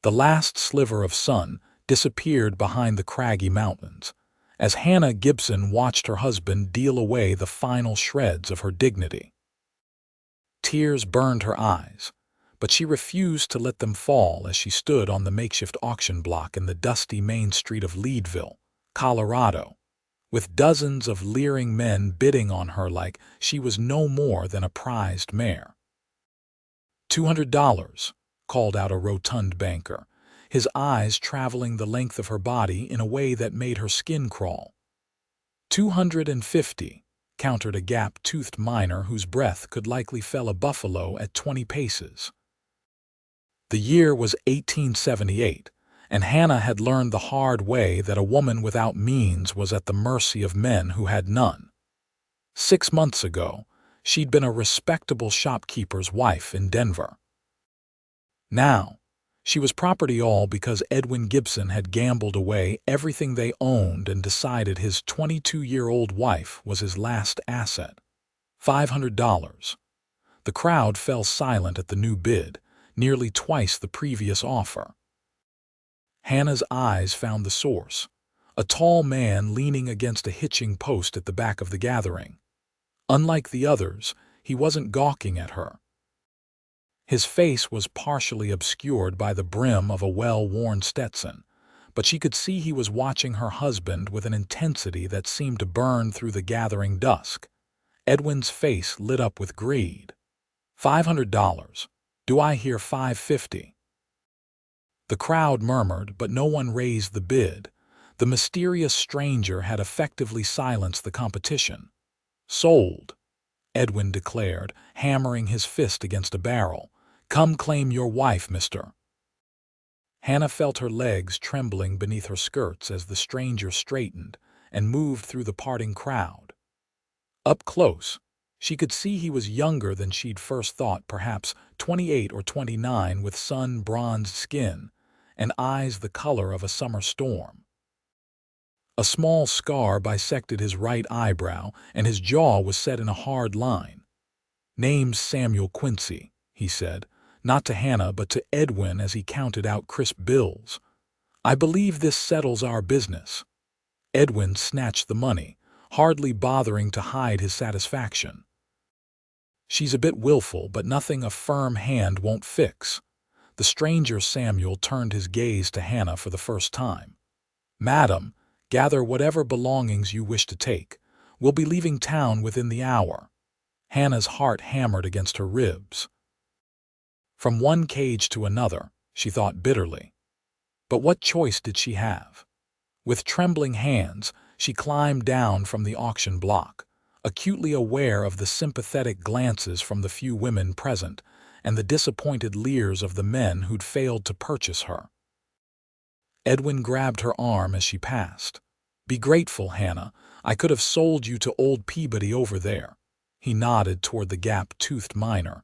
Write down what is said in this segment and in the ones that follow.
The last sliver of sun disappeared behind the craggy mountains, as Hannah Gibson watched her husband deal away the final shreds of her dignity. Tears burned her eyes, but she refused to let them fall as she stood on the makeshift auction block in the dusty main street of Leadville, Colorado, with dozens of leering men bidding on her like she was no more than a prized mare. $200, called out a rotund banker, his eyes traveling the length of her body in a way that made her skin crawl. $250, countered a gap-toothed miner whose breath could likely fell a buffalo at 20 paces. The year was 1878, and Hannah had learned the hard way that a woman without means was at the mercy of men who had none. 6 months ago, she'd been a respectable shopkeeper's wife in Denver. Now, she was property all because Edwin Gibson had gambled away everything they owned and decided his 22-year-old wife was his last asset. $500. The crowd fell silent at the new bid, nearly twice the previous offer. Hannah's eyes found the source, a tall man leaning against a hitching post at the back of the gathering. Unlike the others, he wasn't gawking at her. His face was partially obscured by the brim of a well-worn Stetson, but she could see he was watching her husband with an intensity that seemed to burn through the gathering dusk. Edwin's face lit up with greed. $500. Do I hear $550? The crowd murmured, but no one raised the bid. The mysterious stranger had effectively silenced the competition. Sold, Edwin declared, hammering his fist against a barrel. Come claim your wife, mister. Hannah felt her legs trembling beneath her skirts as the stranger straightened and moved through the parting crowd. Up close, she could see he was younger than she'd first thought, perhaps 28 or 29, with sun-bronzed skin and eyes the color of a summer storm. A small scar bisected his right eyebrow, and his jaw was set in a hard line. "Name's Samuel Quincy," he said, not to Hannah but to Edwin as he counted out crisp bills. "I believe this settles our business." Edwin snatched the money, hardly bothering to hide his satisfaction. "She's a bit willful, but nothing a firm hand won't fix." The stranger Samuel turned his gaze to Hannah for the first time. "Madam, gather whatever belongings you wish to take. We'll be leaving town within the hour." Hannah's heart hammered against her ribs. From one cage to another, she thought bitterly. But what choice did she have? With trembling hands, she climbed down from the auction block, acutely aware of the sympathetic glances from the few women present and the disappointed leers of the men who'd failed to purchase her. Edwin grabbed her arm as she passed. "Be grateful, Hannah. I could have sold you to old Peabody over there." He nodded toward the gap-toothed miner.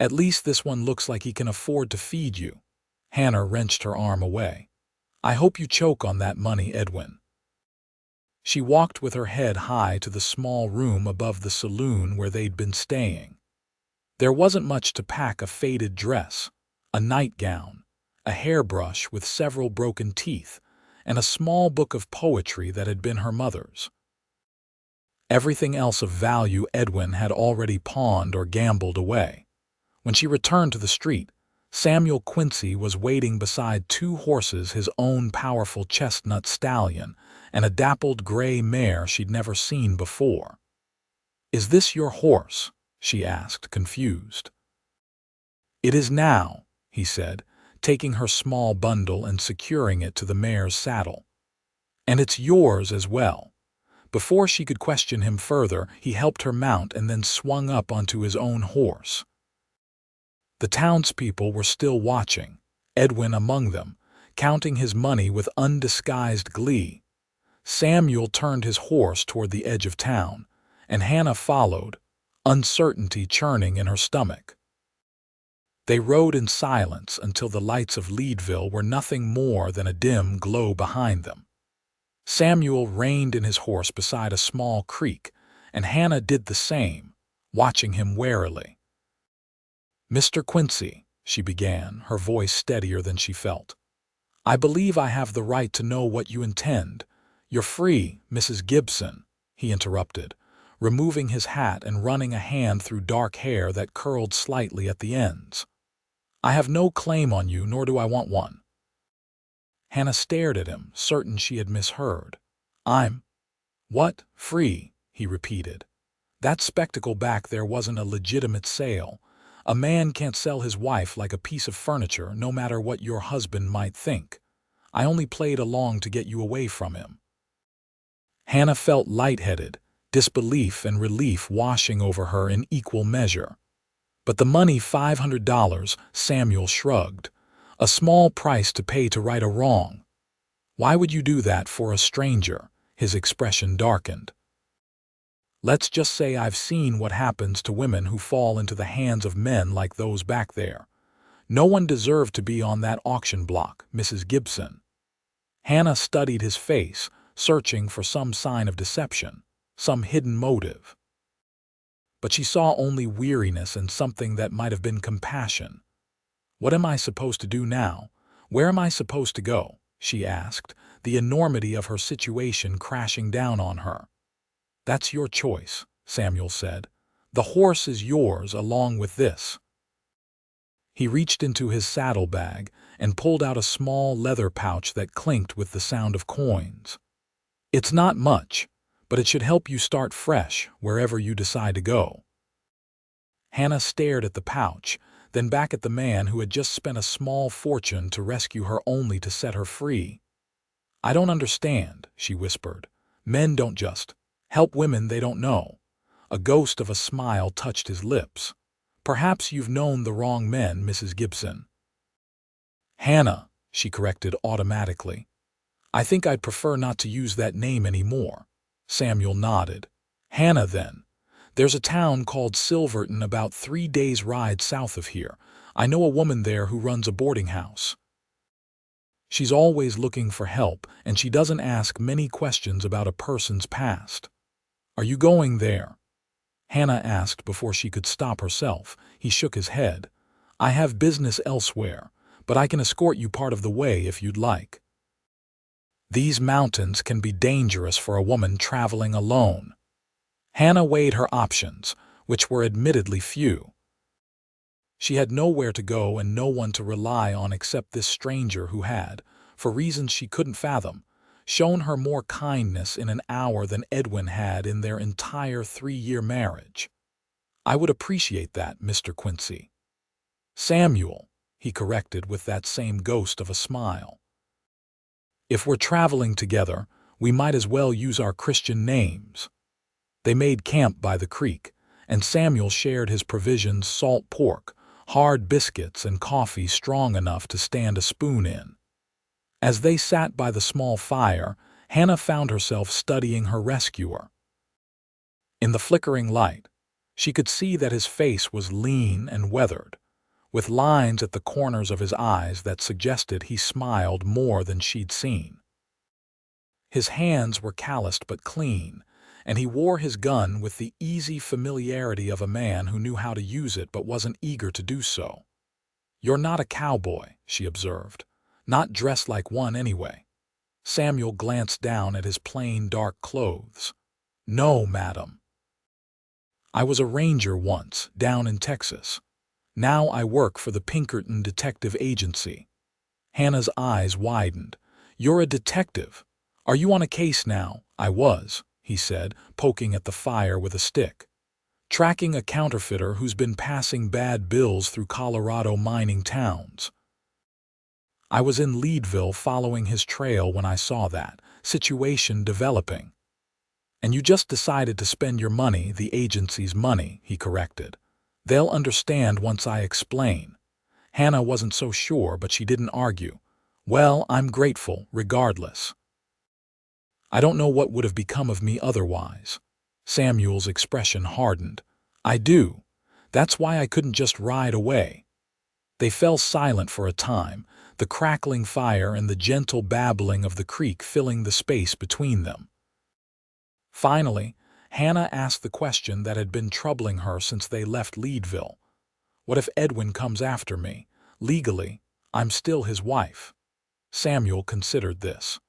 "At least this one looks like he can afford to feed you." Hannah wrenched her arm away. "I hope you choke on that money, Edwin." She walked with her head high to the small room above the saloon where they'd been staying. There wasn't much to pack: a faded dress, a nightgown, a hairbrush with several broken teeth, and a small book of poetry that had been her mother's. Everything else of value Edwin had already pawned or gambled away. When she returned to the street, Samuel Quincy was waiting beside 2 horses, his own powerful chestnut stallion and a dappled gray mare she'd never seen before. "Is this your horse?" she asked, confused. "It is now," he said, taking her small bundle and securing it to the mare's saddle. "And it's yours as well." Before she could question him further, he helped her mount and then swung up onto his own horse. The townspeople were still watching, Edwin among them, counting his money with undisguised glee. Samuel turned his horse toward the edge of town, and Hannah followed, uncertainty churning in her stomach. They rode in silence until the lights of Leadville were nothing more than a dim glow behind them. Samuel reined in his horse beside a small creek, and Hannah did the same, watching him warily. "Mr. Quincy," she began, her voice steadier than she felt. "I believe I have the right to know what you intend. You're free, Mrs. Gibson," he interrupted, removing his hat and running a hand through dark hair that curled slightly at the ends. "I have no claim on you, nor do I want one." Hannah stared at him, certain she had misheard. "I'm what? Free?" he repeated. "That spectacle back there wasn't a legitimate sale. A man can't sell his wife like a piece of furniture, no matter what your husband might think. I only played along to get you away from him." Hannah felt lightheaded, disbelief and relief washing over her in equal measure. "But the money, $500, Samuel shrugged. "A small price to pay to right a wrong." "Why would you do that for a stranger?" His expression darkened. "Let's just say I've seen what happens to women who fall into the hands of men like those back there. No one deserved to be on that auction block, Mrs. Gibson." Hannah studied his face, searching for some sign of deception, some hidden motive. But she saw only weariness and something that might have been compassion. "What am I supposed to do now? Where am I supposed to go?" she asked, the enormity of her situation crashing down on her. "That's your choice," Samuel said. "The horse is yours along with this." He reached into his saddlebag and pulled out a small leather pouch that clinked with the sound of coins. "It's not much, but it should help you start fresh wherever you decide to go." Hannah stared at the pouch, then back at the man who had just spent a small fortune to rescue her only to set her free. "I don't understand," she whispered. "Men don't just help women they don't know." A ghost of a smile touched his lips. "Perhaps you've known the wrong men, Mrs. Gibson." "Hannah," she corrected automatically. "I think I'd prefer not to use that name anymore." Samuel nodded. "Hannah, then. There's a town called Silverton about 3 days' ride south of here. I know a woman there who runs a boarding house. She's always looking for help, and she doesn't ask many questions about a person's past." "Are you going there?" Hannah asked before she could stop herself. He shook his head. "I have business elsewhere, but I can escort you part of the way if you'd like." These mountains can be dangerous for a woman traveling alone. Hannah weighed her options, which were admittedly few. She had nowhere to go and no one to rely on except this stranger who had, for reasons she couldn't fathom, shown her more kindness in an hour than Edwin had in their entire 3-year marriage. "I would appreciate that, Mr. Quincy." "Samuel," he corrected with that same ghost of a smile. "If we're traveling together, we might as well use our Christian names." They made camp by the creek, and Samuel shared his provisions: salt pork, hard biscuits, and coffee strong enough to stand a spoon in. As they sat by the small fire, Hannah found herself studying her rescuer. In the flickering light, she could see that his face was lean and weathered, with lines at the corners of his eyes that suggested he smiled more than she'd seen. His hands were calloused but clean, and he wore his gun with the easy familiarity of a man who knew how to use it but wasn't eager to do so. "You're not a cowboy," she observed. "Not dressed like one, anyway." Samuel glanced down at his plain, dark clothes. "No, madam. I was a ranger once, down in Texas. Now I work for the Pinkerton Detective Agency." Hannah's eyes widened. "You're a detective. Are you on a case now?" "I was," he said, poking at the fire with a stick. "Tracking a counterfeiter who's been passing bad bills through Colorado mining towns. I was in Leadville following his trail when I saw that situation developing." "And you just decided to spend your money, the agency's money," he corrected. "They'll understand once I explain." Hannah wasn't so sure, but she didn't argue. "Well, I'm grateful, regardless. I don't know what would have become of me otherwise." Samuel's expression hardened. "I do. That's why I couldn't just ride away." They fell silent for a time, the crackling fire and the gentle babbling of the creek filling the space between them. Finally, Hannah asked the question that had been troubling her since they left Leadville. "What if Edwin comes after me? Legally, I'm still his wife. Samuel considered this.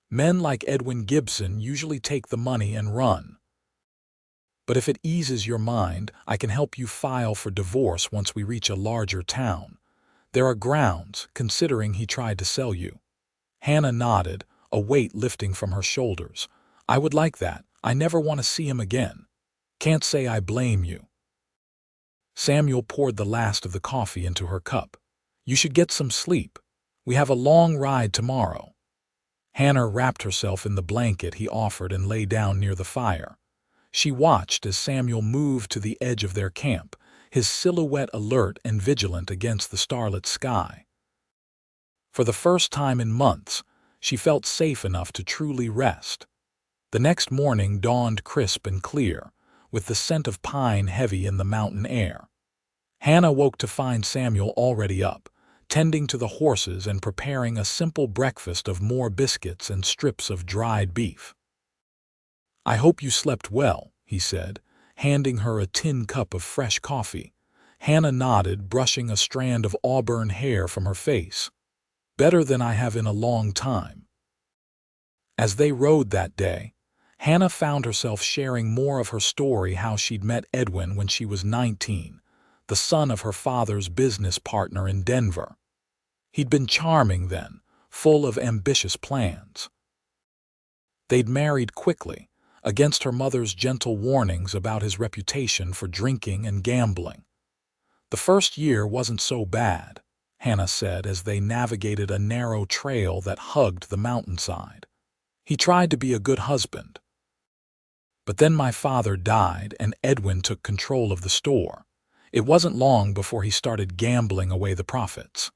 Men like Edwin Gibson usually take the money and run. But if it eases your mind, I can help you file for divorce once we reach a larger town. There are grounds, considering he tried to sell you. Hannah nodded, a weight lifting from her shoulders. I would like that. I never want to see him again. Can't say I blame you. Samuel poured the last of the coffee into her cup. You should get some sleep. We have a long ride tomorrow. Hannah wrapped herself in the blanket he offered and lay down near the fire. She watched as Samuel moved to the edge of their camp, his silhouette alert and vigilant against the starlit sky. For the first time in months, she felt safe enough to truly rest. The next morning dawned crisp and clear, with the scent of pine heavy in the mountain air. Hannah woke to find Samuel already up, tending to the horses and preparing a simple breakfast of more biscuits and strips of dried beef. I hope you slept well, he said, handing her a tin cup of fresh coffee. Hannah nodded, brushing a strand of auburn hair from her face. Better than I have in a long time. As they rode that day, Hannah found herself sharing more of her story, how she'd met Edwin when she was 19, the son of her father's business partner in Denver. He'd been charming then, full of ambitious plans. They'd married quickly, against her mother's gentle warnings about his reputation for drinking and gambling. The first year wasn't so bad, Hannah said as they navigated a narrow trail that hugged the mountainside. He tried to be a good husband. But then my father died and Edwin took control of the store. It wasn't long before he started gambling away the profits.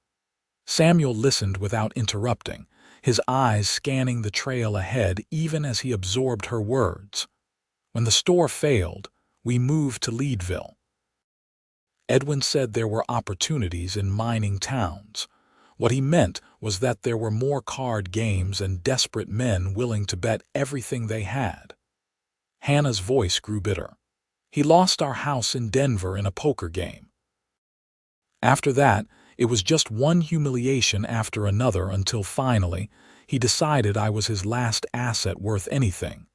Samuel listened without interrupting, his eyes scanning the trail ahead even as he absorbed her words. When the store failed, we moved to Leadville. Edwin said there were opportunities in mining towns. What he meant was that there were more card games and desperate men willing to bet everything they had. Hannah's voice grew bitter. He lost our house in Denver in a poker game. After that, it was just one humiliation after another until finally, he decided I was his last asset worth anything.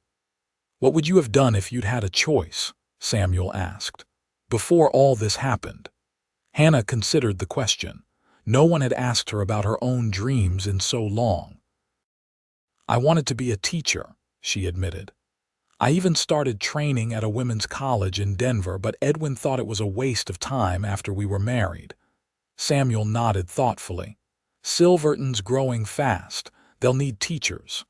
What would you have done if you'd had a choice? Samuel asked. Before all this happened. Hannah considered the question. No one had asked her about her own dreams in so long. I wanted to be a teacher, she admitted. I even started training at a women's college in Denver, but Edwin thought it was a waste of time after we were married. Samuel nodded thoughtfully. Silverton's growing fast. They'll need teachers.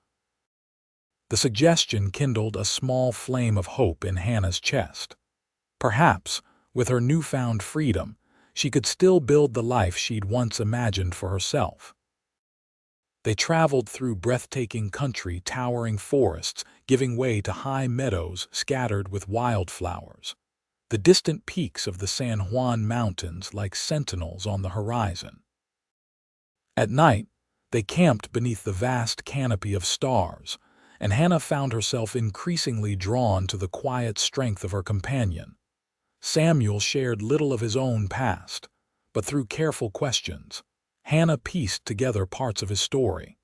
The suggestion kindled a small flame of hope in Hannah's chest. Perhaps, with her newfound freedom, she could still build the life she'd once imagined for herself. They traveled through breathtaking country, towering forests, giving way to high meadows scattered with wildflowers. The distant peaks of the San Juan Mountains like sentinels on the horizon. At night, they camped beneath the vast canopy of stars, and Hannah found herself increasingly drawn to the quiet strength of her companion. Samuel shared little of his own past, but through careful questions, Hannah pieced together parts of his story.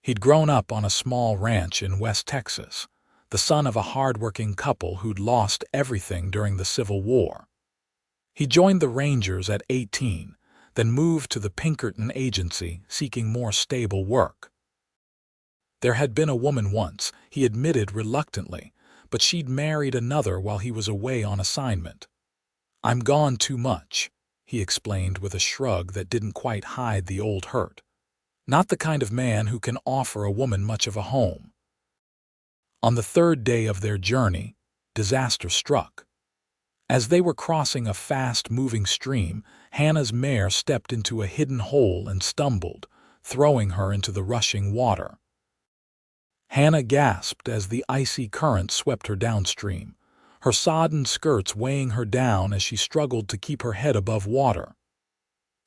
He'd grown up on a small ranch in West Texas, the son of a hard-working couple who'd lost everything during the Civil War. He joined the Rangers at 18, then moved to the Pinkerton agency seeking more stable work. There had been a woman once, he admitted reluctantly, but she'd married another while he was away on assignment. I'm gone too much, he explained with a shrug that didn't quite hide the old hurt. Not the kind of man who can offer a woman much of a home. On the third day of their journey, disaster struck. As they were crossing a fast-moving stream, Hannah's mare stepped into a hidden hole and stumbled, throwing her into the rushing water. Hannah gasped as the icy current swept her downstream, her sodden skirts weighing her down as she struggled to keep her head above water.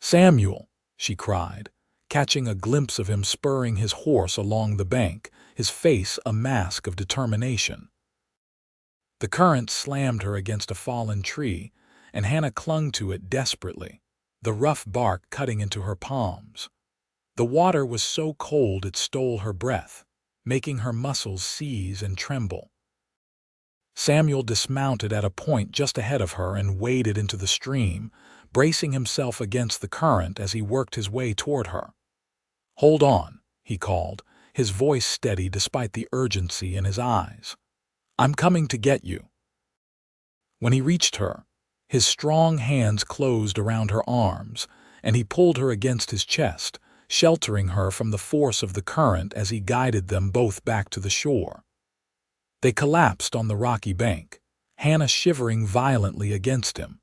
"Samuel!" she cried, catching a glimpse of him spurring his horse along the bank, his face a mask of determination. The current slammed her against a fallen tree, and Hannah clung to it desperately. the rough bark cutting into her palms. The water was so cold it stole her breath, making her muscles seize and tremble. Samuel dismounted at a point just ahead of her and waded into the stream, bracing himself against the current as he worked his way toward her. "Hold on," he called, his voice steady despite the urgency in his eyes. "I'm coming to get you." When he reached her, his strong hands closed around her arms, and he pulled her against his chest, sheltering her from the force of the current as he guided them both back to the shore. They collapsed on the rocky bank, Hannah shivering violently against him.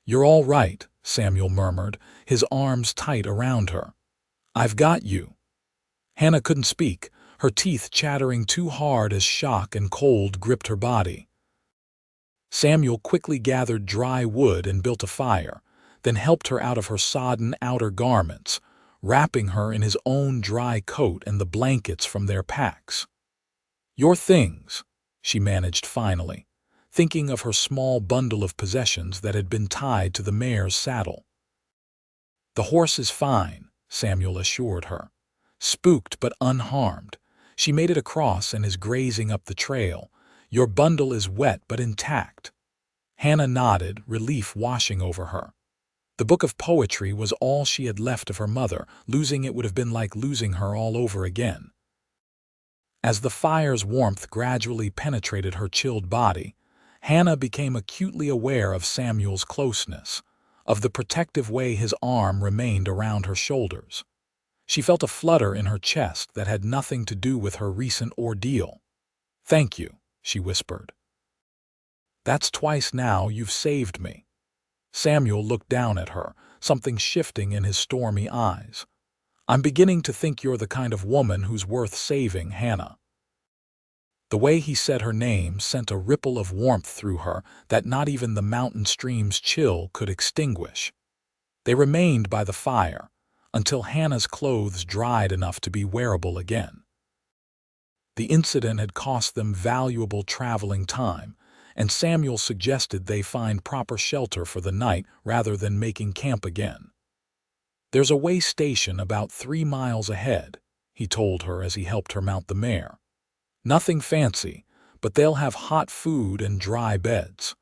"You're all right," Samuel murmured, his arms tight around her. "I've got you." Hannah couldn't speak, her teeth chattering too hard as shock and cold gripped her body. Samuel quickly gathered dry wood and built a fire, then helped her out of her sodden outer garments, wrapping her in his own dry coat and the blankets from their packs. "Your things," she managed finally, thinking of her small bundle of possessions that had been tied to the mare's saddle. "The horse is fine," Samuel assured her. "Spooked but unharmed. She made it across and is grazing up the trail. Your bundle is wet but intact." Hannah nodded, relief washing over her. The book of poetry was all she had left of her mother. Losing it would have been like losing her all over again. As the fire's warmth gradually penetrated her chilled body, Hannah became acutely aware of Samuel's closeness, of the protective way his arm remained around her shoulders. She felt a flutter in her chest that had nothing to do with her recent ordeal. "Thank you," she whispered. "That's twice now you've saved me." Samuel looked down at her, something shifting in his stormy eyes. "I'm beginning to think you're the kind of woman who's worth saving, Hannah." The way he said her name sent a ripple of warmth through her that not even the mountain stream's chill could extinguish. They remained by the fire until Hannah's clothes dried enough to be wearable again. The incident had cost them valuable traveling time, and Samuel suggested they find proper shelter for the night rather than making camp again. "There's a way station about 3 miles ahead," he told her as he helped her mount the mare. "Nothing fancy, but they'll have hot food and dry beds."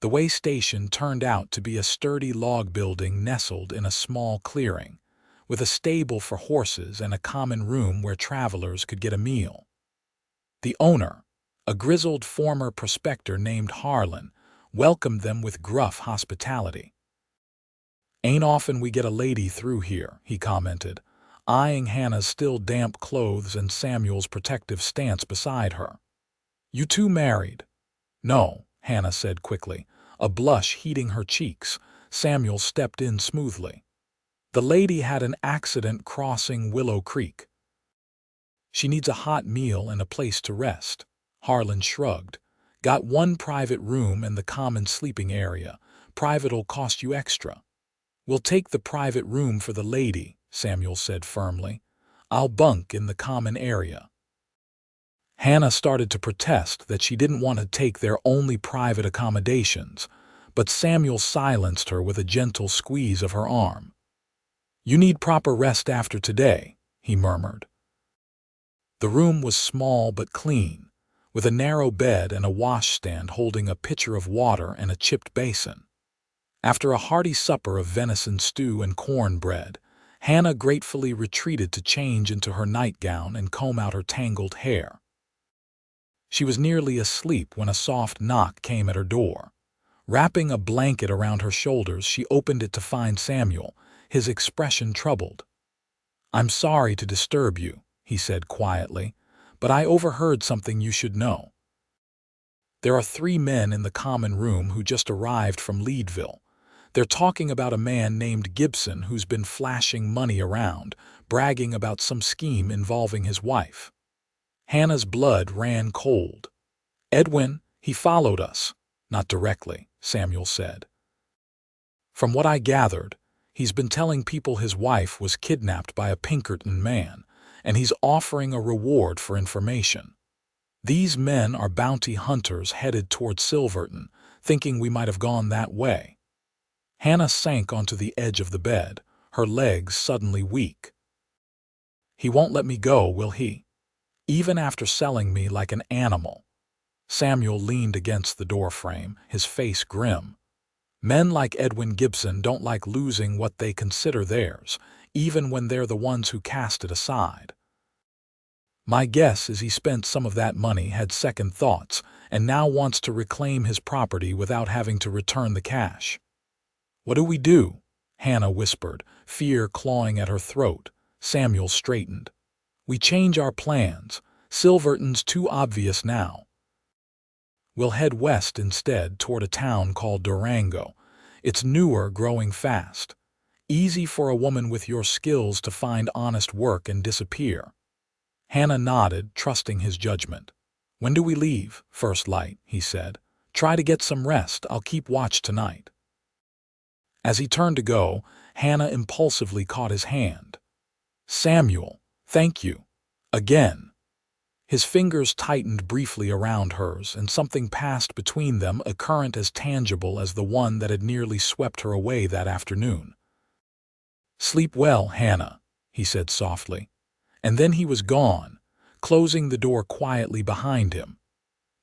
The way station turned out to be a sturdy log building nestled in a small clearing, with a stable for horses and a common room where travelers could get a meal. The owner, a grizzled former prospector named Harlan, welcomed them with gruff hospitality. "Ain't often we get a lady through here," he commented, eyeing Hannah's still damp clothes and Samuel's protective stance beside her. "You two married?" "No," Hannah said quickly, a blush heating her cheeks. Samuel stepped in smoothly. "The lady had an accident crossing Willow Creek. She needs a hot meal and a place to rest." Harlan shrugged. "Got one private room and the common sleeping area. Private'll cost you extra." "We'll take the private room for the lady," Samuel said firmly. "I'll bunk in the common area." Hannah started to protest that she didn't want to take their only private accommodations, but Samuel silenced her with a gentle squeeze of her arm. "You need proper rest after today," he murmured. The room was small but clean, with a narrow bed and a washstand holding a pitcher of water and a chipped basin. After a hearty supper of venison stew and cornbread, Hannah gratefully retreated to change into her nightgown and comb out her tangled hair. She was nearly asleep when a soft knock came at her door. Wrapping a blanket around her shoulders, she opened it to find Samuel, his expression troubled. "I'm sorry to disturb you," he said quietly, "but I overheard something you should know. There are 3 men in the common room who just arrived from Leadville. They're talking about a man named Gibson who's been flashing money around, bragging about some scheme involving his wife." Hannah's blood ran cold. "Edwin, he followed us." "Not directly," Samuel said. "From what I gathered, he's been telling people his wife was kidnapped by a Pinkerton man, and he's offering a reward for information. These men are bounty hunters headed toward Silverton, thinking we might have gone that way." Hannah sank onto the edge of the bed, her legs suddenly weak. "He won't let me go, will he? Even after selling me like an animal?" Samuel leaned against the doorframe, his face grim. Men like Edwin Gibson don't like losing what they consider theirs, even when they're the ones who cast it aside. "My guess is he spent some of that money, had second thoughts, and now wants to reclaim his property without having to return the cash." "What do we do?" Hannah whispered, fear clawing at her throat. Samuel straightened. "We change our plans. Silverton's too obvious now. We'll head west instead, toward a town called Durango. It's newer, growing fast. Easy for a woman with your skills to find honest work and disappear." Hannah nodded, trusting his judgment. "When do we leave?" "First light," he said. "Try to get some rest. I'll keep watch tonight." As he turned to go, Hannah impulsively caught his hand. "Samuel, thank you. Again." His fingers tightened briefly around hers, and something passed between them, a current as tangible as the one that had nearly swept her away that afternoon. "Sleep well, Hannah," he said softly. And then he was gone, closing the door quietly behind him.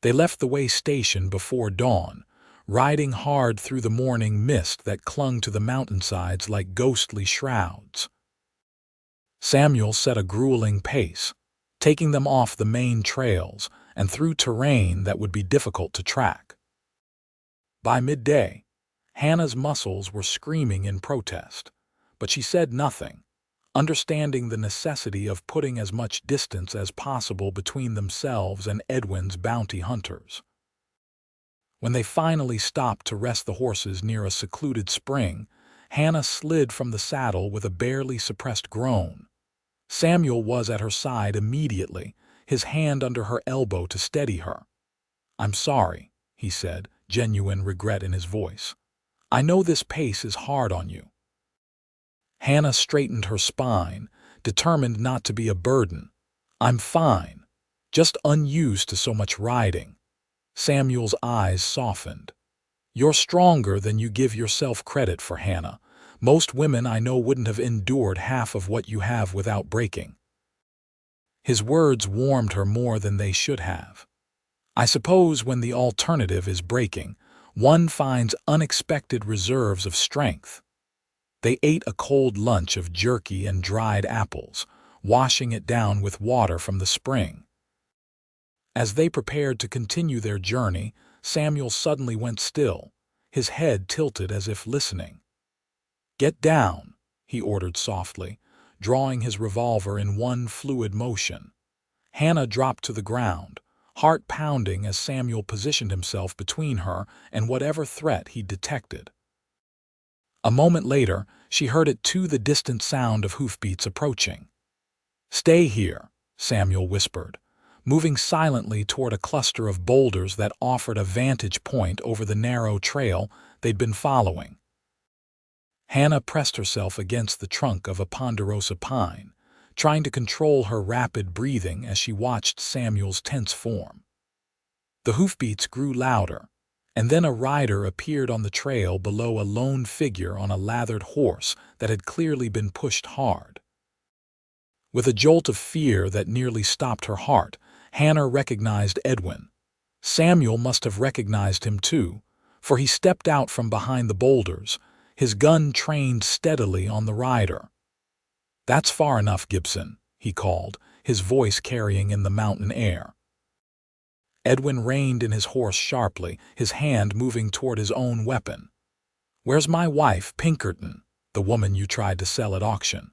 They left the way station before dawn, riding hard through the morning mist that clung to the mountainsides like ghostly shrouds. Samuel set a grueling pace, taking them off the main trails and through terrain that would be difficult to track. By midday, Hannah's muscles were screaming in protest, but she said nothing, understanding the necessity of putting as much distance as possible between themselves and Edwin's bounty hunters. When they finally stopped to rest the horses near a secluded spring, Hannah slid from the saddle with a barely suppressed groan. Samuel was at her side immediately, his hand under her elbow to steady her. "I'm sorry," he said, genuine regret in his voice. "I know this pace is hard on you." Hannah straightened her spine, determined not to be a burden. "I'm fine, just unused to so much riding." Samuel's eyes softened. "You're stronger than you give yourself credit for, Hannah. Most women I know wouldn't have endured half of what you have without breaking." His words warmed her more than they should have. "I suppose when the alternative is breaking, one finds unexpected reserves of strength." They ate a cold lunch of jerky and dried apples, washing it down with water from the spring. As they prepared to continue their journey, Samuel suddenly went still, his head tilted as if listening. "Get down," he ordered softly, drawing his revolver in one fluid motion. Hannah dropped to the ground, heart pounding as Samuel positioned himself between her and whatever threat he detected. A moment later, she heard it too, the distant sound of hoofbeats approaching. "Stay here," Samuel whispered, moving silently toward a cluster of boulders that offered a vantage point over the narrow trail they'd been following. Hannah pressed herself against the trunk of a ponderosa pine, trying to control her rapid breathing as she watched Samuel's tense form. The hoofbeats grew louder, and then a rider appeared on the trail below, a lone figure on a lathered horse that had clearly been pushed hard. With a jolt of fear that nearly stopped her heart, Hannah recognized Edwin. Samuel must have recognized him too, for he stepped out from behind the boulders, his gun trained steadily on the rider. "That's far enough, Gibson," he called, his voice carrying in the mountain air. Edwin reined in his horse sharply, his hand moving toward his own weapon. "Where's my wife, Pinkerton, the woman you tried to sell at auction?"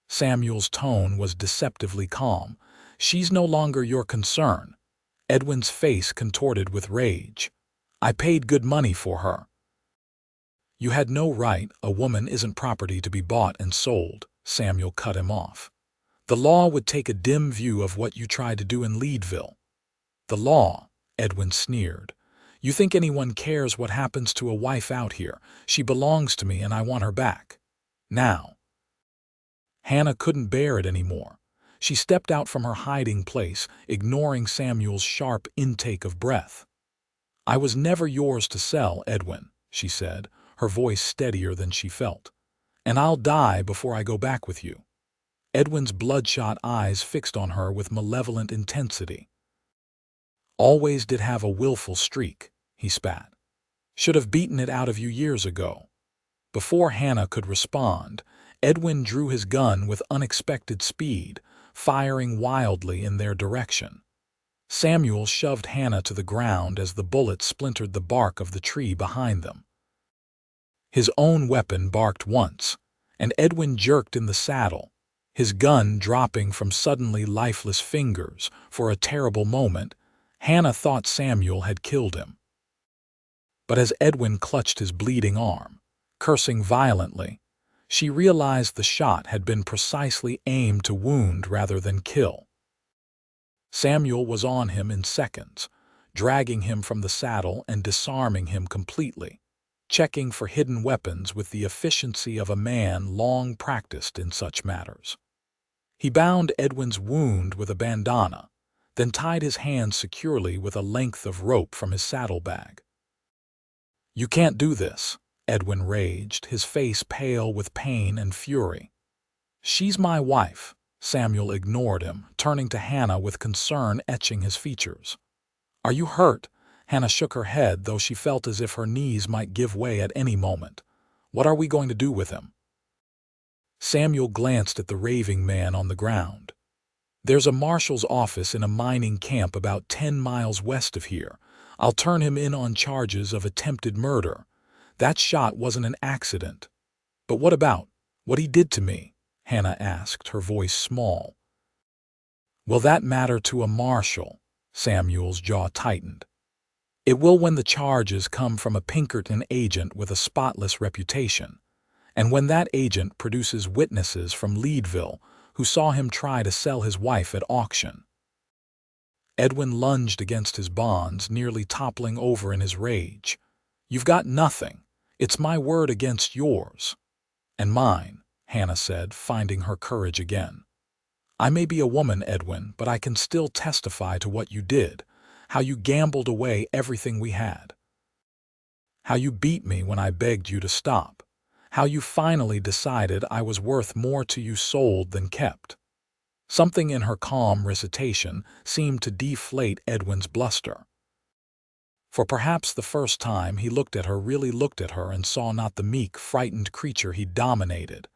Samuel's tone was deceptively calm. "She's no longer your concern." Edwin's face contorted with rage. "I paid good money for her." "You had no right. A woman isn't property to be bought and sold," Samuel cut him off. "The law would take a dim view of what you tried to do in Leadville." "The law?" Edwin sneered. "You think anyone cares what happens to a wife out here? She belongs to me and I want her back. Now." Hannah couldn't bear it anymore. She stepped out from her hiding place, ignoring Samuel's sharp intake of breath. "I was never yours to sell, Edwin," she said, her voice steadier than she felt. "And I'll die before I go back with you." Edwin's bloodshot eyes fixed on her with malevolent intensity. "Always did have a willful streak," he spat. "Should have beaten it out of you years ago." Before Hannah could respond, Edwin drew his gun with unexpected speed, firing wildly in their direction. Samuel shoved Hannah to the ground as the bullet splintered the bark of the tree behind them. His own weapon barked once, and Edwin jerked in the saddle, his gun dropping from suddenly lifeless fingers. For a terrible moment, Hannah thought Samuel had killed him. But as Edwin clutched his bleeding arm, cursing violently, she realized the shot had been precisely aimed to wound rather than kill. Samuel was on him in seconds, dragging him from the saddle and disarming him completely, checking for hidden weapons with the efficiency of a man long practiced in such matters. He bound Edwin's wound with a bandana, then tied his hands securely with a length of rope from his saddlebag. "You can't do this," Edwin raged, his face pale with pain and fury. "She's my wife." Samuel ignored him, turning to Hannah with concern etching his features. "Are you hurt?" Hannah shook her head, though she felt as if her knees might give way at any moment. "What are we going to do with him?" Samuel glanced at the raving man on the ground. "There's a marshal's office in a mining camp about 10 miles west of here. I'll turn him in on charges of attempted murder. That shot wasn't an accident." "But what about what he did to me?" Hannah asked, her voice small. "Will that matter to a marshal?" Samuel's jaw tightened. "It will when the charges come from a Pinkerton agent with a spotless reputation, and when that agent produces witnesses from Leadville who saw him try to sell his wife at auction." Edwin lunged against his bonds, nearly toppling over in his rage. "You've got nothing. It's my word against yours." "And mine," Hannah said, finding her courage again. "I may be a woman, Edwin, but I can still testify to what you did, how you gambled away everything we had. How you beat me when I begged you to stop. How you finally decided I was worth more to you sold than kept." Something in her calm recitation seemed to deflate Edwin's bluster. For perhaps the first time he really looked at her and saw not the meek, frightened creature he dominated,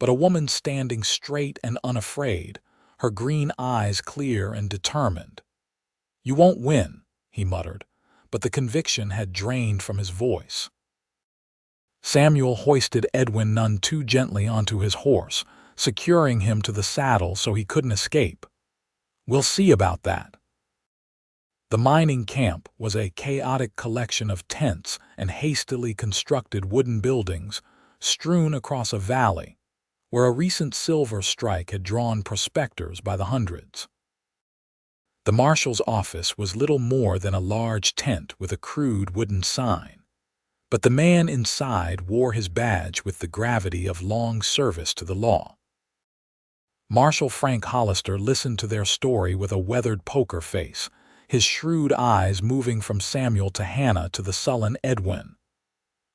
but a woman standing straight and unafraid, her green eyes clear and determined. "You won't win," he muttered, but the conviction had drained from his voice. Samuel hoisted Edwin none too gently onto his horse, securing him to the saddle so he couldn't escape. "We'll see about that." The mining camp was a chaotic collection of tents and hastily constructed wooden buildings strewn across a valley where a recent silver strike had drawn prospectors by the hundreds. The marshal's office was little more than a large tent with a crude wooden sign, but the man inside wore his badge with the gravity of long service to the law. Marshal Frank Hollister listened to their story with a weathered poker face, his shrewd eyes moving from Samuel to Hannah to the sullen Edwin.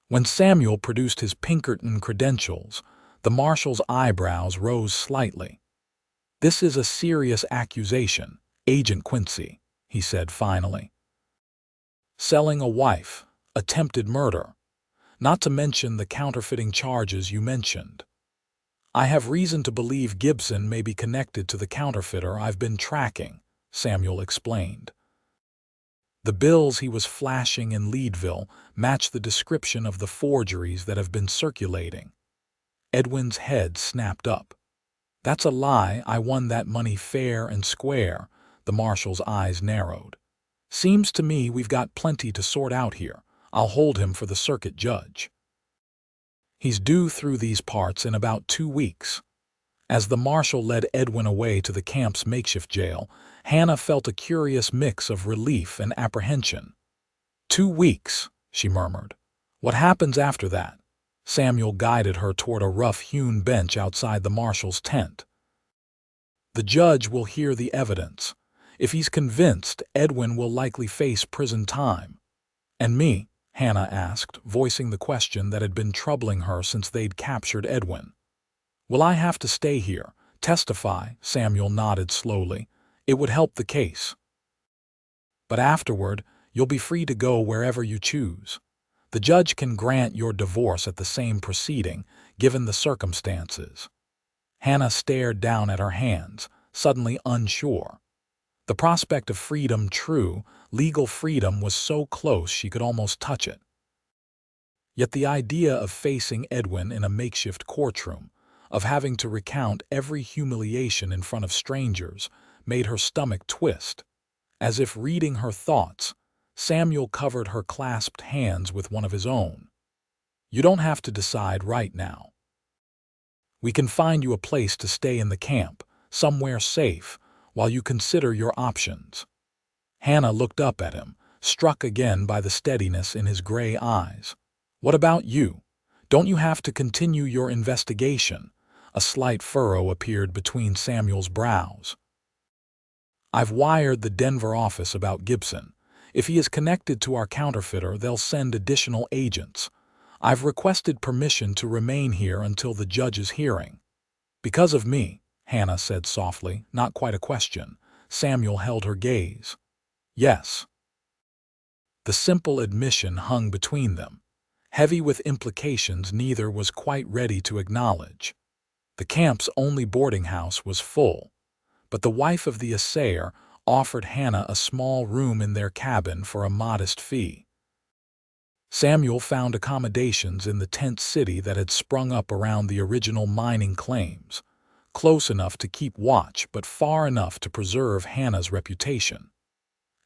When Samuel produced his Pinkerton credentials, the marshal's eyebrows rose slightly. "This is a serious accusation, Agent Quincy," he said finally. "Selling a wife, attempted murder, not to mention the counterfeiting charges you mentioned. I have reason to believe Gibson may be connected to the counterfeiter I've been tracking," Samuel explained. "The bills he was flashing in Leadville match the description of the forgeries that have been circulating." Edwin's head snapped up. "That's a lie. I won that money fair and square." The marshal's eyes narrowed. "Seems to me we've got plenty to sort out here. I'll hold him for the circuit judge. He's due through these parts in about 2 weeks." As the marshal led Edwin away to the camp's makeshift jail, Hannah felt a curious mix of relief and apprehension. 2 weeks, she murmured. "What happens after that?" Samuel guided her toward a rough-hewn bench outside the marshal's tent. "The judge will hear the evidence. If he's convinced, Edwin will likely face prison time. And me," Hannah asked, voicing the question that had been troubling her since they'd captured Edwin. Will I have to stay here? Testify, Samuel nodded slowly. It would help the case. But afterward, you'll be free to go wherever you choose. The judge can grant your divorce at the same proceeding, given the circumstances. Hannah stared down at her hands, suddenly unsure. The prospect of freedom, true, legal freedom, was so close she could almost touch it. Yet the idea of facing Edwin in a makeshift courtroom, of having to recount every humiliation in front of strangers, made her stomach twist. As if reading her thoughts, Samuel covered her clasped hands with one of his own. You don't have to decide right now. We can find you a place to stay in the camp, somewhere safe, while you consider your options. Hannah looked up at him, struck again by the steadiness in his gray eyes. What about you? Don't you have to continue your investigation? A slight furrow appeared between Samuel's brows. I've wired the Denver office about Gibson. If he is connected to our counterfeiter, they'll send additional agents. I've requested permission to remain here until the judge's hearing. Because of me, Hannah said softly, not quite a question. Samuel held her gaze. Yes. The simple admission hung between them, heavy with implications neither was quite ready to acknowledge. The camp's only boarding house was full, but the wife of the assayer offered Hannah a small room in their cabin for a modest fee. Samuel found accommodations in the tent city that had sprung up around the original mining claims, close enough to keep watch but far enough to preserve Hannah's reputation.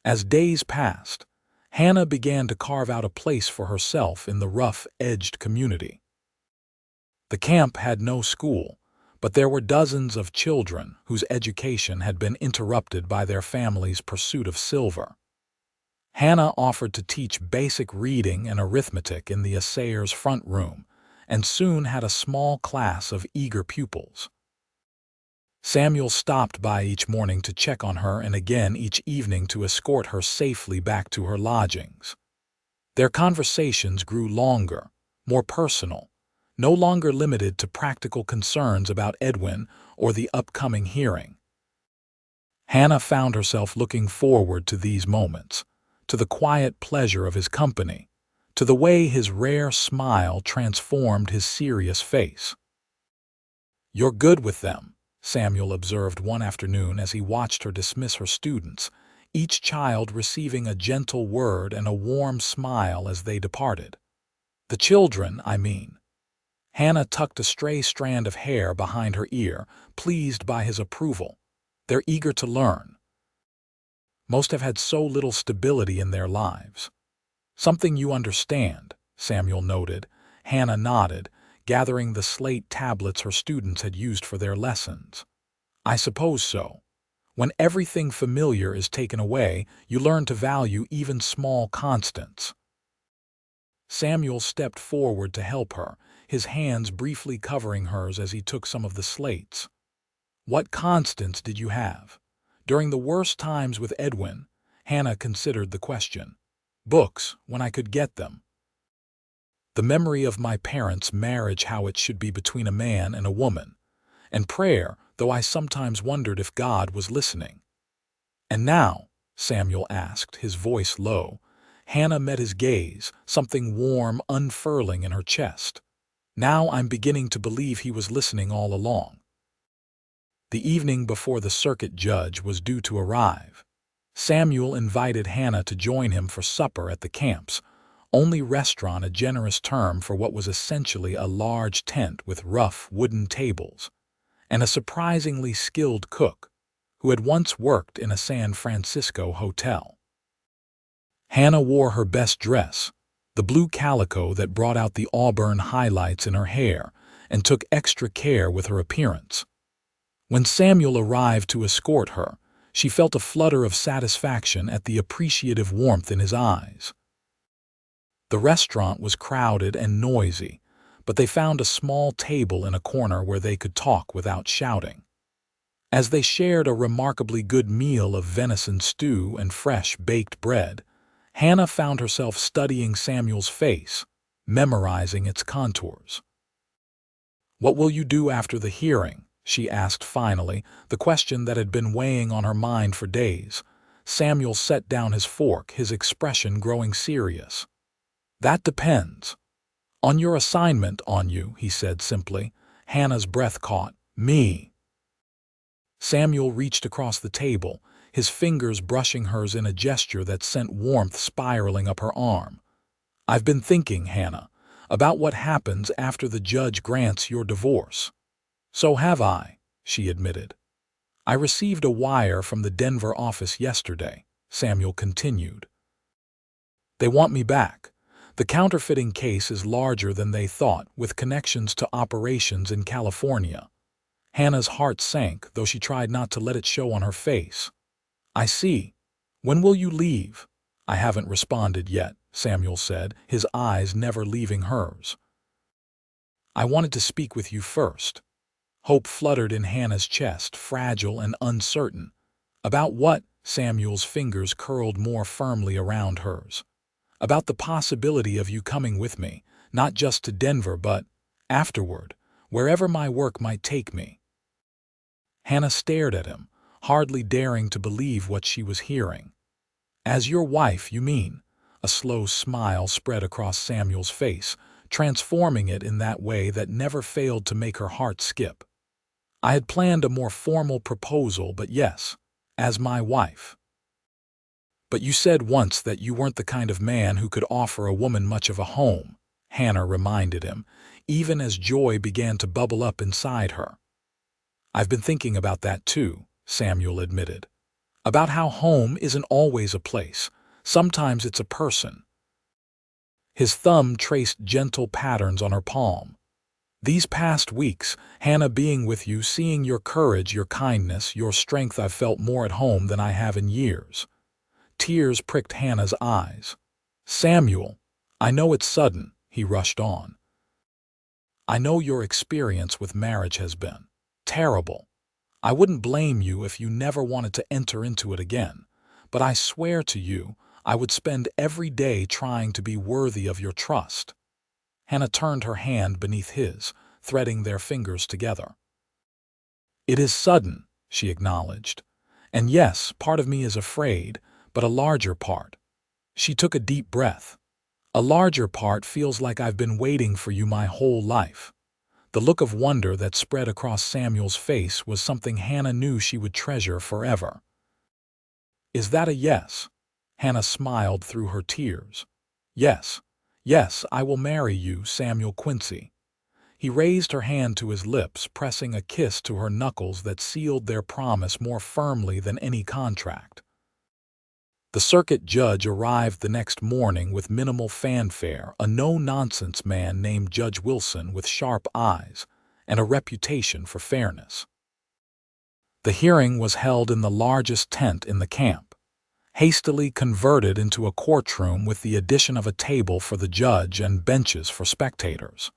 As days passed, Hannah began to carve out a place for herself in the rough-edged community. The camp had no school, but there were dozens of children whose education had been interrupted by their families' pursuit of silver. Hannah offered to teach basic reading and arithmetic in the assayer's front room, and soon had a small class of eager pupils. Samuel stopped by each morning to check on her and again each evening to escort her safely back to her lodgings. Their conversations grew longer, more personal, no longer limited to practical concerns about Edwin or the upcoming hearing. Hannah found herself looking forward to these moments, to the quiet pleasure of his company, to the way his rare smile transformed his serious face. "You're good with them," Samuel observed one afternoon as he watched her dismiss her students, each child receiving a gentle word and a warm smile as they departed. "The children, I mean." Hannah tucked a stray strand of hair behind her ear, pleased by his approval. "They're eager to learn. Most have had so little stability in their lives." "Something you understand," Samuel noted. Hannah nodded, gathering the slate tablets her students had used for their lessons. "I suppose so. When everything familiar is taken away, you learn to value even small constants." Samuel stepped forward to help her, his hands briefly covering hers as he took some of the slates. "What constants did you have? During the worst times with Edwin?" Hannah considered the question. "Books, when I could get them. The memory of my parents' marriage, how it should be between a man and a woman. And prayer, though I sometimes wondered if God was listening." "And now?" Samuel asked, his voice low. Hannah met his gaze, something warm unfurling in her chest. "Now I'm beginning to believe he was listening all along." The evening before the circuit judge was due to arrive, Samuel invited Hannah to join him for supper at the camp's only restaurant, a generous term for what was essentially a large tent with rough wooden tables, and a surprisingly skilled cook who had once worked in a San Francisco hotel. Hannah wore her best dress, the blue calico that brought out the auburn highlights in her hair, and took extra care with her appearance. When Samuel arrived to escort her, she felt a flutter of satisfaction at the appreciative warmth in his eyes. The restaurant was crowded and noisy, but they found a small table in a corner where they could talk without shouting. As they shared a remarkably good meal of venison stew and fresh baked bread, Hannah found herself studying Samuel's face, memorizing its contours. "What will you do after the hearing?" she asked finally, the question that had been weighing on her mind for days. Samuel set down his fork, his expression growing serious. "That depends on your assignment on you," he said simply. Hannah's breath caught. "Me." Samuel reached across the table, his fingers brushing hers in a gesture that sent warmth spiraling up her arm. "I've been thinking, Hannah, about what happens after the judge grants your divorce." "So have I," she admitted. "I received a wire from the Denver office yesterday," Samuel continued. "They want me back. The counterfeiting case is larger than they thought, with connections to operations in California." Hannah's heart sank, though she tried not to let it show on her face. "I see. When will you leave?" "I haven't responded yet," Samuel said, his eyes never leaving hers. "I wanted to speak with you first." Hope fluttered in Hannah's chest, fragile and uncertain. "About what?" Samuel's fingers curled more firmly around hers. "About the possibility of you coming with me, not just to Denver but afterward, wherever my work might take me." Hannah stared at him, hardly daring to believe what she was hearing. "As your wife, you mean?" A slow smile spread across Samuel's face, transforming it in that way that never failed to make her heart skip. "I had planned a more formal proposal, but yes, as my wife." "But you said once that you weren't the kind of man who could offer a woman much of a home," Hannah reminded him, even as joy began to bubble up inside her. "I've been thinking about that too," Samuel admitted. "About how home isn't always a place. Sometimes it's a person." His thumb traced gentle patterns on her palm. "These past weeks, Hannah, being with you, seeing your courage, your kindness, your strength, I've felt more at home than I have in years." Tears pricked Hannah's eyes. "Samuel, I know it's sudden," he rushed on. "I know your experience with marriage has been terrible. I wouldn't blame you if you never wanted to enter into it again, but I swear to you, I would spend every day trying to be worthy of your trust." Hannah turned her hand beneath his, threading their fingers together. "It is sudden," she acknowledged. "And yes, part of me is afraid, but a larger part." She took a deep breath. "A larger part feels like I've been waiting for you my whole life." The look of wonder that spread across Samuel's face was something Hannah knew she would treasure forever. "Is that a yes?" Hannah smiled through her tears. "Yes, yes, I will marry you, Samuel Quincy." He raised her hand to his lips, pressing a kiss to her knuckles that sealed their promise more firmly than any contract. The circuit judge arrived the next morning with minimal fanfare, a no-nonsense man named Judge Wilson with sharp eyes and a reputation for fairness. The hearing was held in the largest tent in the camp, hastily converted into a courtroom with the addition of a table for the judge and benches for spectators.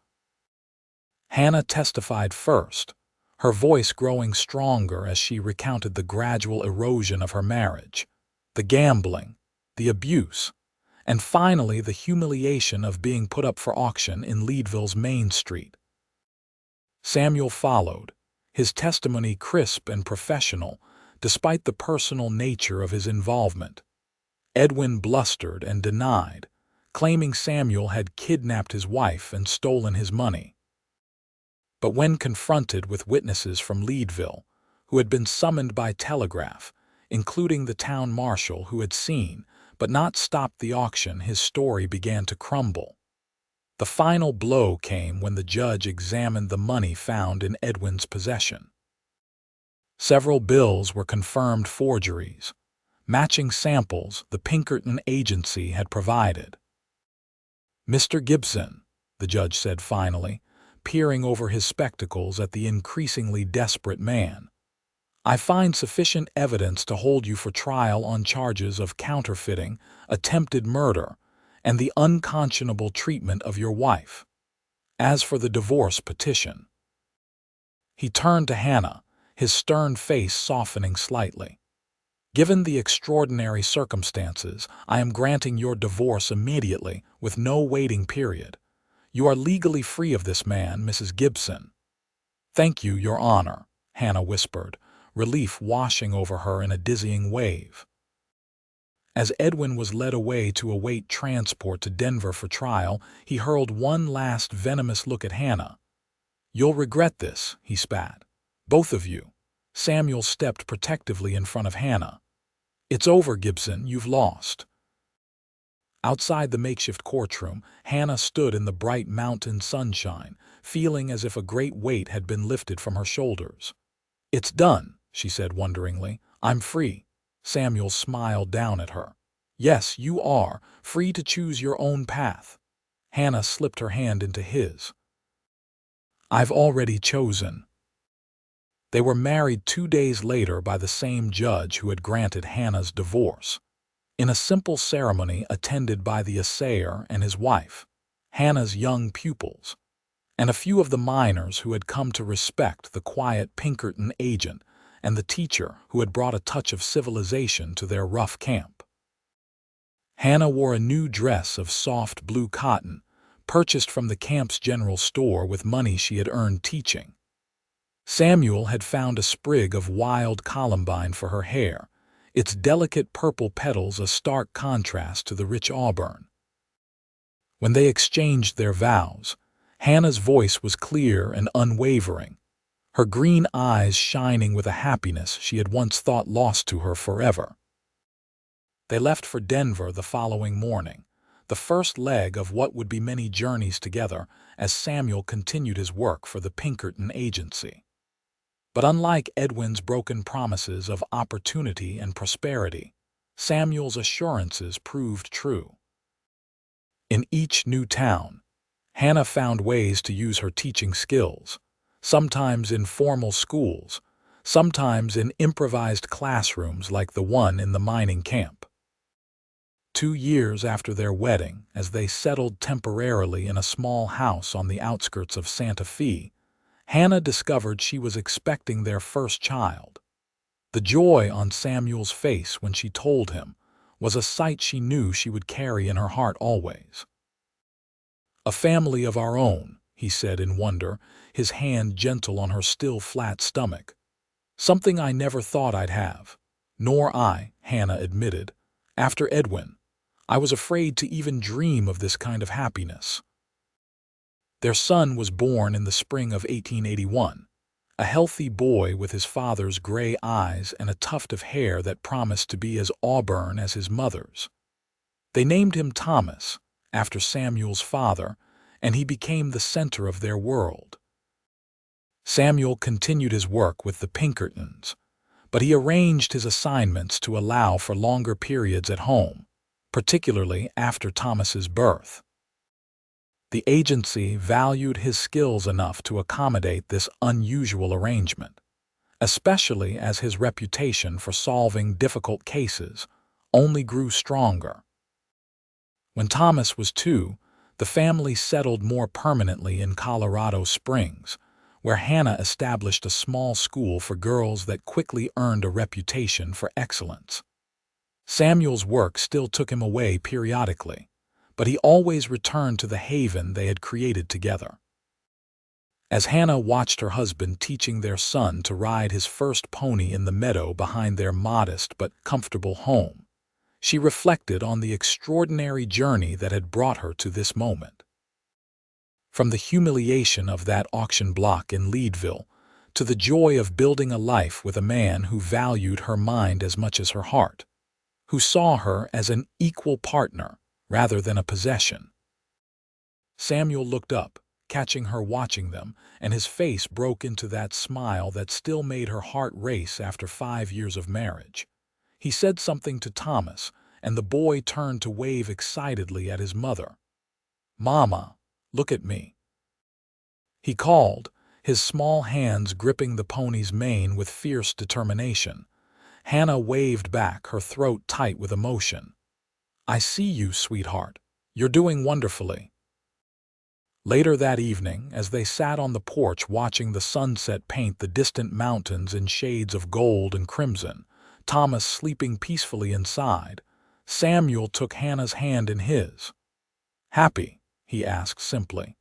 Hannah testified first, her voice growing stronger as she recounted the gradual erosion of her marriage, the gambling, the abuse, and finally the humiliation of being put up for auction in Leadville's Main Street. Samuel followed, his testimony crisp and professional, despite the personal nature of his involvement. Edwin blustered and denied, claiming Samuel had kidnapped his wife and stolen his money. But when confronted with witnesses from Leadville, who had been summoned by telegraph, including the town marshal who had seen but not stopped the auction, his story began to crumble. The final blow came when the judge examined the money found in Edwin's possession. Several bills were confirmed forgeries, matching samples the Pinkerton agency had provided. "Mr. Gibson," the judge said finally, peering over his spectacles at the increasingly desperate man, "I find sufficient evidence to hold you for trial on charges of counterfeiting, attempted murder, and the unconscionable treatment of your wife. As for the divorce petition—" He turned to Hannah, his stern face softening slightly. Given the extraordinary circumstances, I am granting your divorce immediately, with no waiting period. You are legally free of this man, Mrs. Gibson." "Thank you, Your Honor," Hannah whispered, relief washing over her in a dizzying wave. As Edwin was led away to await transport to Denver for trial, he hurled one last venomous look at Hannah. "You'll regret this," he spat. "Both of you." Samuel stepped protectively in front of Hannah. "It's over, Gibson. You've lost." Outside the makeshift courtroom, Hannah stood in the bright mountain sunshine, feeling as if a great weight had been lifted from her shoulders. "It's done," she said wonderingly. "I'm free." Samuel smiled down at her. "Yes, you are, free to choose your own path." Hannah slipped her hand into his. "I've already chosen." They were married 2 days later by the same judge who had granted Hannah's divorce. In a simple ceremony attended by the assayer and his wife, Hannah's young pupils, and a few of the miners who had come to respect the quiet Pinkerton agent and the teacher who had brought a touch of civilization to their rough camp. Hannah wore a new dress of soft blue cotton, purchased from the camp's general store with money she had earned teaching. Samuel had found a sprig of wild columbine for her hair, its delicate purple petals a stark contrast to the rich auburn. When they exchanged their vows, Hannah's voice was clear and unwavering, her green eyes shining with a happiness she had once thought lost to her forever. They left for Denver the following morning, the first leg of what would be many journeys together as Samuel continued his work for the Pinkerton agency. But unlike Edwin's broken promises of opportunity and prosperity, Samuel's assurances proved true. In each new town, Hannah found ways to use her teaching skills, sometimes in formal schools, sometimes in improvised classrooms like the one in the mining camp. 2 years after their wedding, as they settled temporarily in a small house on the outskirts of Santa Fe, Hannah discovered she was expecting their first child. The joy on Samuel's face when she told him was a sight she knew she would carry in her heart always. "A family of our own," he said in wonder, his hand gentle on her still flat stomach. "Something I never thought I'd have." "Nor I," Hannah admitted. "After Edwin, I was afraid to even dream of this kind of happiness." Their son was born in the spring of 1881, a healthy boy with his father's gray eyes and a tuft of hair that promised to be as auburn as his mother's. They named him Thomas, after Samuel's father, and he became the center of their world. Samuel continued his work with the Pinkertons, but he arranged his assignments to allow for longer periods at home, particularly after Thomas's birth. The agency valued his skills enough to accommodate this unusual arrangement, especially as his reputation for solving difficult cases only grew stronger. When Thomas was 2, the family settled more permanently in Colorado Springs, where Hannah established a small school for girls that quickly earned a reputation for excellence. Samuel's work still took him away periodically, but he always returned to the haven they had created together. As Hannah watched her husband teaching their son to ride his first pony in the meadow behind their modest but comfortable home, she reflected on the extraordinary journey that had brought her to this moment. From the humiliation of that auction block in Leadville to the joy of building a life with a man who valued her mind as much as her heart, who saw her as an equal partner rather than a possession. Samuel looked up, catching her watching them, and his face broke into that smile that still made her heart race after 5 years of marriage. He said something to Thomas, and the boy turned to wave excitedly at his mother. "Mama, look at me," he called, his small hands gripping the pony's mane with fierce determination. Hannah waved back, her throat tight with emotion. "I see you, sweetheart. You're doing wonderfully." Later that evening, as they sat on the porch watching the sunset paint the distant mountains in shades of gold and crimson, Thomas sleeping peacefully inside, Samuel took Hannah's hand in his. "Happy?" he asked simply.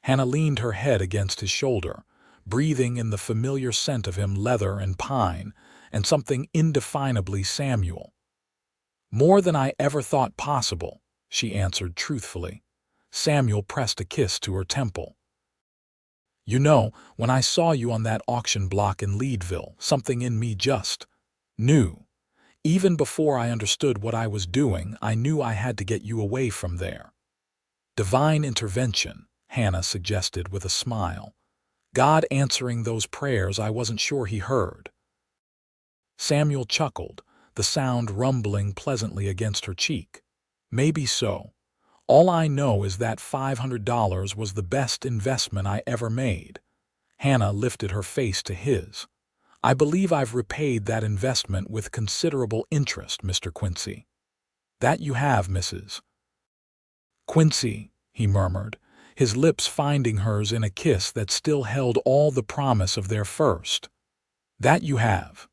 Hannah leaned her head against his shoulder, breathing in the familiar scent of him, leather and pine, and something indefinably Samuel. "More than I ever thought possible," she answered truthfully. Samuel pressed a kiss to her temple. "You know, when I saw you on that auction block in Leadville, something in me just knew. Even before I understood what I was doing, I knew I had to get you away from there." "Divine intervention," Hannah suggested with a smile. "God answering those prayers I wasn't sure he heard." Samuel chuckled, the sound rumbling pleasantly against her cheek. "Maybe so. All I know is that $500 was the best investment I ever made." Hannah lifted her face to his. "I believe I've repaid that investment with considerable interest, Mr. Quincy." "That you have, Mrs. Quincy," he murmured, his lips finding hers in a kiss that still held all the promise of their first. "That you have."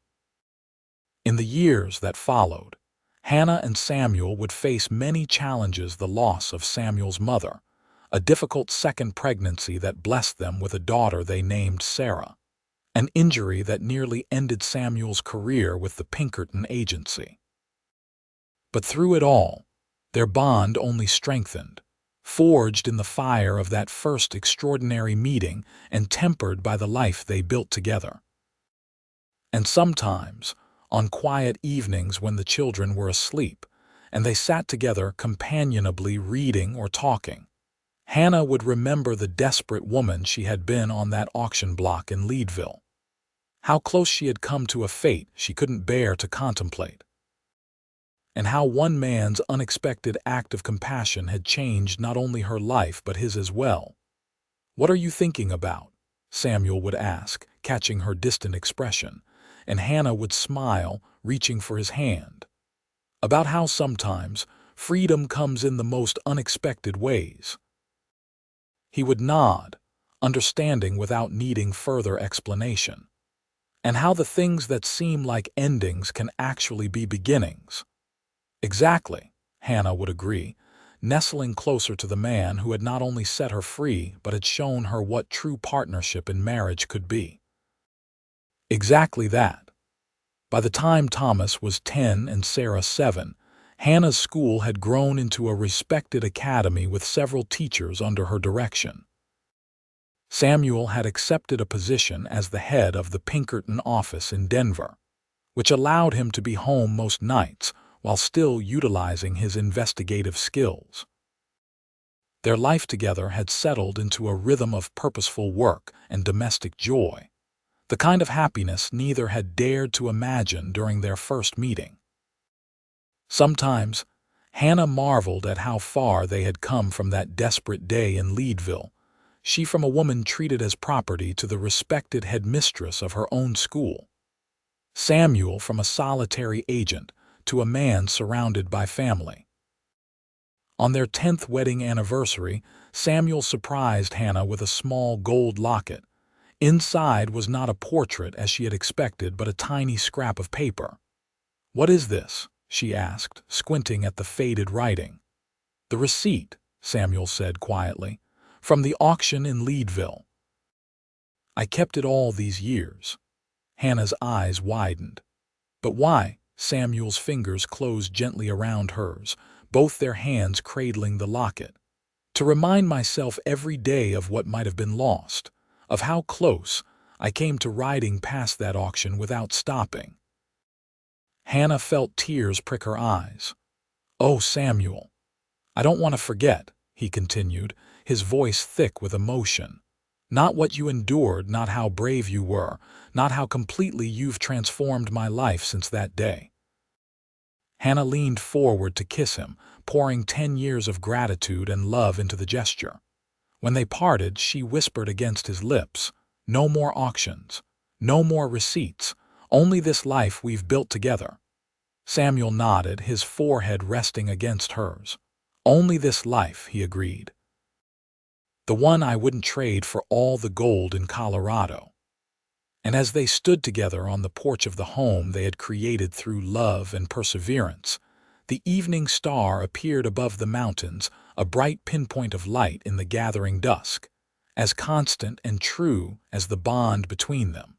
In the years that followed, Hannah and Samuel would face many challenges: the loss of Samuel's mother, a difficult second pregnancy that blessed them with a daughter they named Sarah, an injury that nearly ended Samuel's career with the Pinkerton agency. But through it all, their bond only strengthened, forged in the fire of that first extraordinary meeting and tempered by the life they built together. And sometimes, on quiet evenings when the children were asleep, and they sat together companionably reading or talking, Hannah would remember the desperate woman she had been on that auction block in Leadville. How close she had come to a fate she couldn't bear to contemplate. And how one man's unexpected act of compassion had changed not only her life but his as well. "What are you thinking about?" Samuel would ask, catching her distant expression, and Hannah would smile, reaching for his hand. "About how sometimes freedom comes in the most unexpected ways." He would nod, understanding without needing further explanation. "And how the things that seem like endings can actually be beginnings." "Exactly," Hannah would agree, nestling closer to the man who had not only set her free but had shown her what true partnership in marriage could be. Exactly that. By the time Thomas was 10 and Sarah 7, Hannah's school had grown into a respected academy with several teachers under her direction. Samuel had accepted a position as the head of the Pinkerton office in Denver, which allowed him to be home most nights while still utilizing his investigative skills. Their life together had settled into a rhythm of purposeful work and domestic joy, the kind of happiness neither had dared to imagine during their first meeting. Sometimes, Hannah marveled at how far they had come from that desperate day in Leadville, she from a woman treated as property to the respected headmistress of her own school. Samuel from a solitary agent to a man surrounded by family. On their 10th wedding anniversary, Samuel surprised Hannah with a small gold locket. Inside was not a portrait as she had expected, but a tiny scrap of paper. "What is this?" she asked, squinting at the faded writing. "The receipt," Samuel said quietly, "from the auction in Leadville. I kept it all these years." Hannah's eyes widened. "But why?" Samuel's fingers closed gently around hers, both their hands cradling the locket. "To remind myself every day of what might have been lost, of how close I came to riding past that auction without stopping." Hannah felt tears prick her eyes. "Oh, Samuel, I don't want to forget," he continued, his voice thick with emotion. "Not what you endured, not how brave you were, not how completely you've transformed my life since that day." Hannah leaned forward to kiss him, pouring 10 years of gratitude and love into the gesture. When they parted, she whispered against his lips, "No more auctions, no more receipts, only this life we've built together." Samuel nodded, his forehead resting against hers. "Only this life," he agreed. "The one I wouldn't trade for all the gold in Colorado." And as they stood together on the porch of the home they had created through love and perseverance, the evening star appeared above the mountains, a bright pinpoint of light in the gathering dusk, as constant and true as the bond between them.